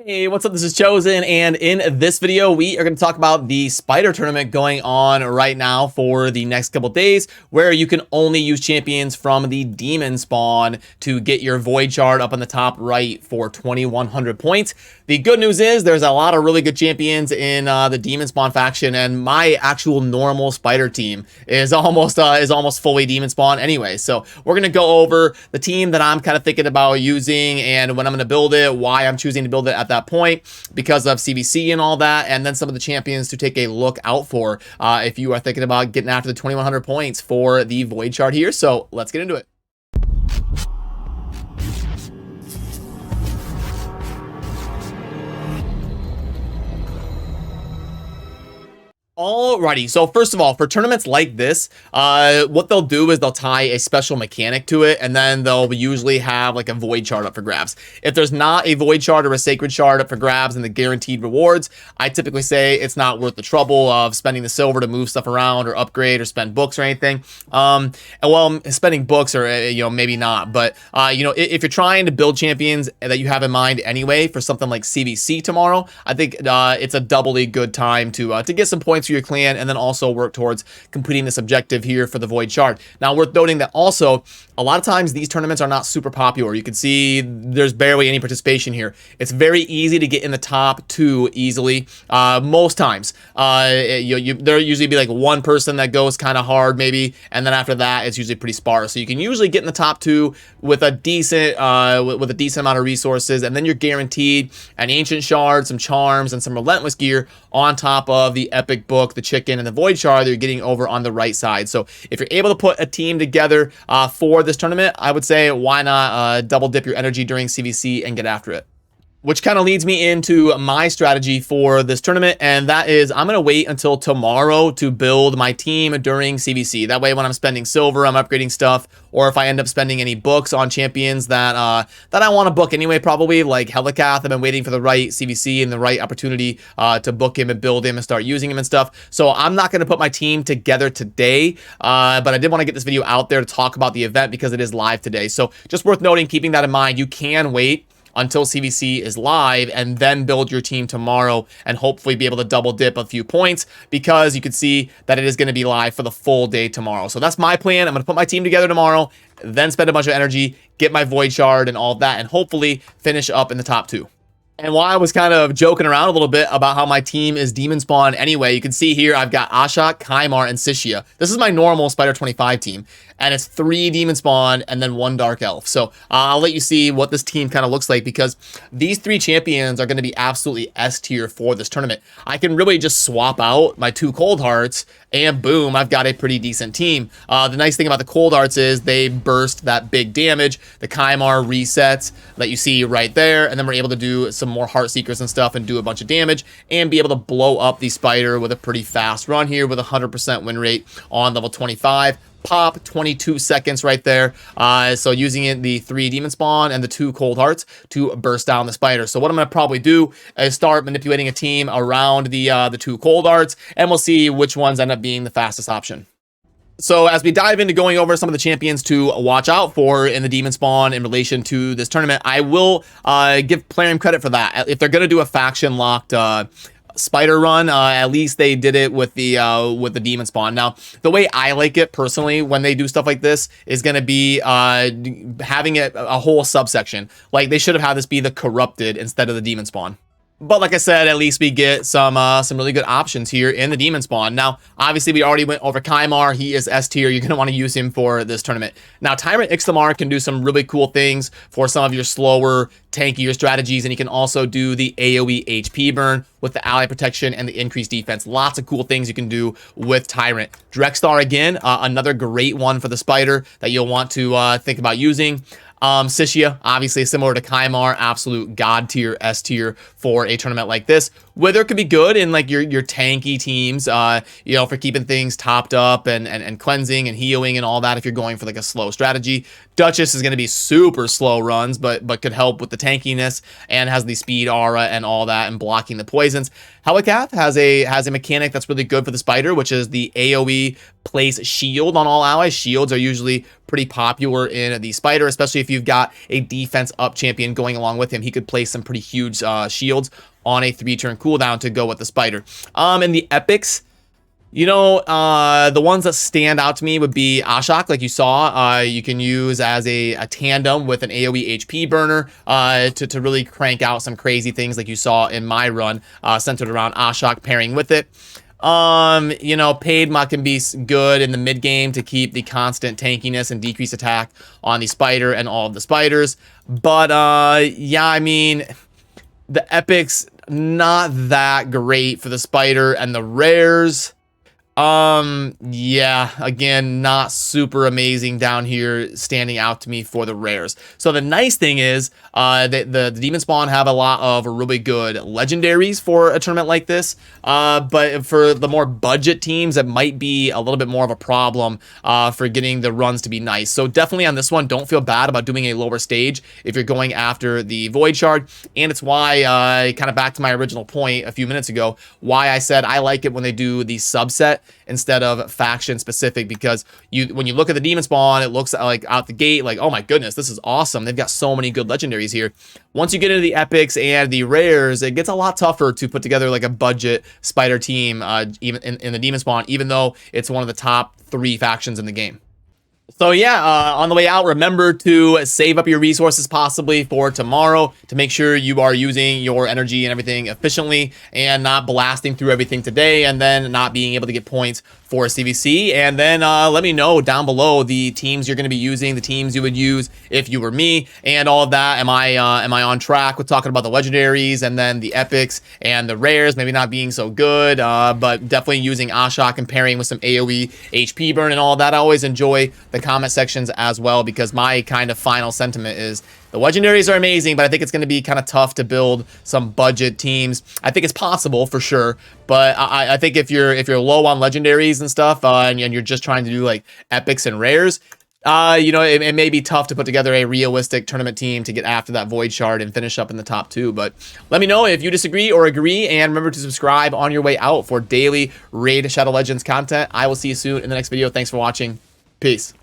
Hey, what's up? This is Chosen, and in this video, we are going to talk about the Spider Tournament going on right now for the next couple days, where you can only use champions from the Demonspawn to get your Void Shard up on the top right for 2,100 points. The good news is there's a lot of really good champions in the Demonspawn faction, and my actual normal Spider team is almost fully Demonspawn anyway. So we're going to go over the team that I'm kind of thinking about using and when I'm going to build it, why I'm choosing to build it at that point because of CVC and all that, and then some of the champions to take a look out for if you are thinking about getting after the 2,100 points for the Void Shard here. So let's get into it. Alrighty, so first of all, for tournaments like this, what they'll do is they'll tie a special mechanic to it, and then they'll usually have like a Void Shard up for grabs. If there's not a Void Shard or a Sacred Shard up for grabs and the guaranteed rewards, I typically say it's not worth the trouble of spending the silver to move stuff around or upgrade or spend books or anything. And well, spending books or, maybe not, but, if you're trying to build champions that you have in mind anyway for something like CVC tomorrow, I think it's a doubly good time to get some points for your clan and then also work towards completing this objective here for the Void Shard. Now, worth noting that also a lot of times these tournaments are not super popular. You can see there's barely any participation here. It's very easy to get in the top 2 easily. Most times, there usually be like one person that goes kind of hard maybe, and then after that it's usually pretty sparse. So you can usually get in the top 2 with a decent amount of resources, and then you're guaranteed an Ancient Shard, some Charms, and some Relentless gear on top of the Epic Book, the Chicken, and the Void Shard that you're getting over on the right side. So if you're able to put a team together for this tournament, I would say why not double dip your energy during CVC and get after it. Which kind of leads me into my strategy for this tournament, and that is I'm going to wait until tomorrow to build my team during CVC. That way when I'm spending silver, I'm upgrading stuff, or if I end up spending any books on champions that I want to book anyway, probably like Helicath, I've been waiting for the right CVC and the right opportunity to book him and build him and start using him and stuff. So I'm not going to put my team together today, but I did want to get this video out there to talk about the event because it is live today. So just worth noting, keeping that in mind, you can wait until CVC is live and then build your team tomorrow and hopefully be able to double dip a few points because you can see that it is going to be live for the full day tomorrow. So that's my plan. I'm going to put my team together tomorrow, then spend a bunch of energy, get my Void Shard and all that, and hopefully finish up in the top 2. And while I was kind of joking around a little bit about how my team is Demonspawn anyway, you can see here I've got Ashok, Kymar, and Sishia. This is my normal Spider 25 team, and it's 3 Demonspawn and then 1 Dark Elf. So I'll let you see what this team kind of looks like because these 3 champions are going to be absolutely S tier for this tournament. I can really just swap out my 2 Cold Hearts and boom, I've got a pretty decent team. The nice thing about the Cold Hearts is they burst that big damage. The Kymar resets that you see right there, and then we're able to do some more Heart Seekers and stuff and do a bunch of damage and be able to blow up the Spider with a pretty fast run here with a 100% win rate on level 25. Pop, 22 seconds right there. So using the 3 Demonspawn and the 2 Cold Hearts to burst down the Spider. So what I'm going to probably do is start manipulating a team around the 2 Cold Hearts, and we'll see which ones end up being the fastest option. So as we dive into going over some of the champions to watch out for in the Demonspawn in relation to this tournament, I will give Plarium credit for that. If they're going to do a faction locked Spider run, at least they did it with the Demonspawn. Now, the way I like it personally when they do stuff like this is going to be having it a whole subsection. Like they should have had this be the Corrupted instead of the Demonspawn. But like I said, at least we get some really good options here in the Demonspawn. Now, obviously, we already went over Kymar. He is S tier. You're going to want to use him for this tournament. Now, Tyrant Ixtamar can do some really cool things for some of your slower, tankier strategies, and he can also do the AoE HP burn with the ally protection and the increased defense. Lots of cool things you can do with Tyrant. Drexstar, again, another great one for the Spider that you'll want to think about using. Sishia, obviously similar to Kymar, absolute god tier, S tier for a tournament like this. Wither could be good in like your tanky teams, for keeping things topped up and cleansing and healing and all that if you're going for like a slow strategy. Duchess is going to be super slow runs, but could help with the tankiness and has the speed aura and all that and blocking the poisons. Helicath has a mechanic that's really good for the Spider, which is the AoE place shield on all allies. Shields are usually pretty popular in the Spider, especially if you've got a defense up champion going along with him. He could place some pretty huge shields on a 3-turn cooldown to go with the Spider. And the epics, you know, the ones that stand out to me would be Ashok, like you saw. You can use as a tandem with an AoE HP burner to really crank out some crazy things like you saw in my run, centered around Ashok pairing with it. You know, Padma can be good in the mid game to keep the constant tankiness and decrease attack on the Spider and all of the Spiders. But, yeah, I mean, the epics, not that great for the Spider, and the rares, yeah, again, not super amazing down here, standing out to me for the rares. So the nice thing is, the Demonspawn have a lot of really good legendaries for a tournament like this, but for the more budget teams, it might be a little bit more of a problem, for getting the runs to be nice. So definitely on this one, don't feel bad about doing a lower stage if you're going after the Void Shard, and it's why, kind of back to my original point a few minutes ago, why I said I like it when they do the subset instead of faction specific, because when you look at the Demonspawn, it looks like out the gate like, oh my goodness, this is awesome. They've got so many good legendaries here. Once you get into the epics and the rares, it gets a lot tougher to put together like a budget Spider team, even in the Demonspawn, even though it's one of the top 3 factions in the game. So yeah, on the way out, remember to save up your resources possibly for tomorrow to make sure you are using your energy and everything efficiently and not blasting through everything today and then not being able to get points for CVC. And then let me know down below the teams you're going to be using, the teams you would use if you were me, and all of that. Am I on track with talking about the legendaries and then the epics and the rares maybe not being so good, but definitely using Ashok and pairing with some AoE HP burn and all that. I always enjoy the comment sections as well, because my kind of final sentiment is the legendaries are amazing, but I think it's going to be kind of tough to build some budget teams. I think it's possible for sure, but I think if you're low on legendaries and stuff, and you're just trying to do like epics and rares, you know, it may be tough to put together a realistic tournament team to get after that Void Shard and finish up in the top 2. But let me know if you disagree or agree, and remember to subscribe on your way out for daily Raid Shadow Legends content. I will see you soon in the next video. Thanks for watching. Peace.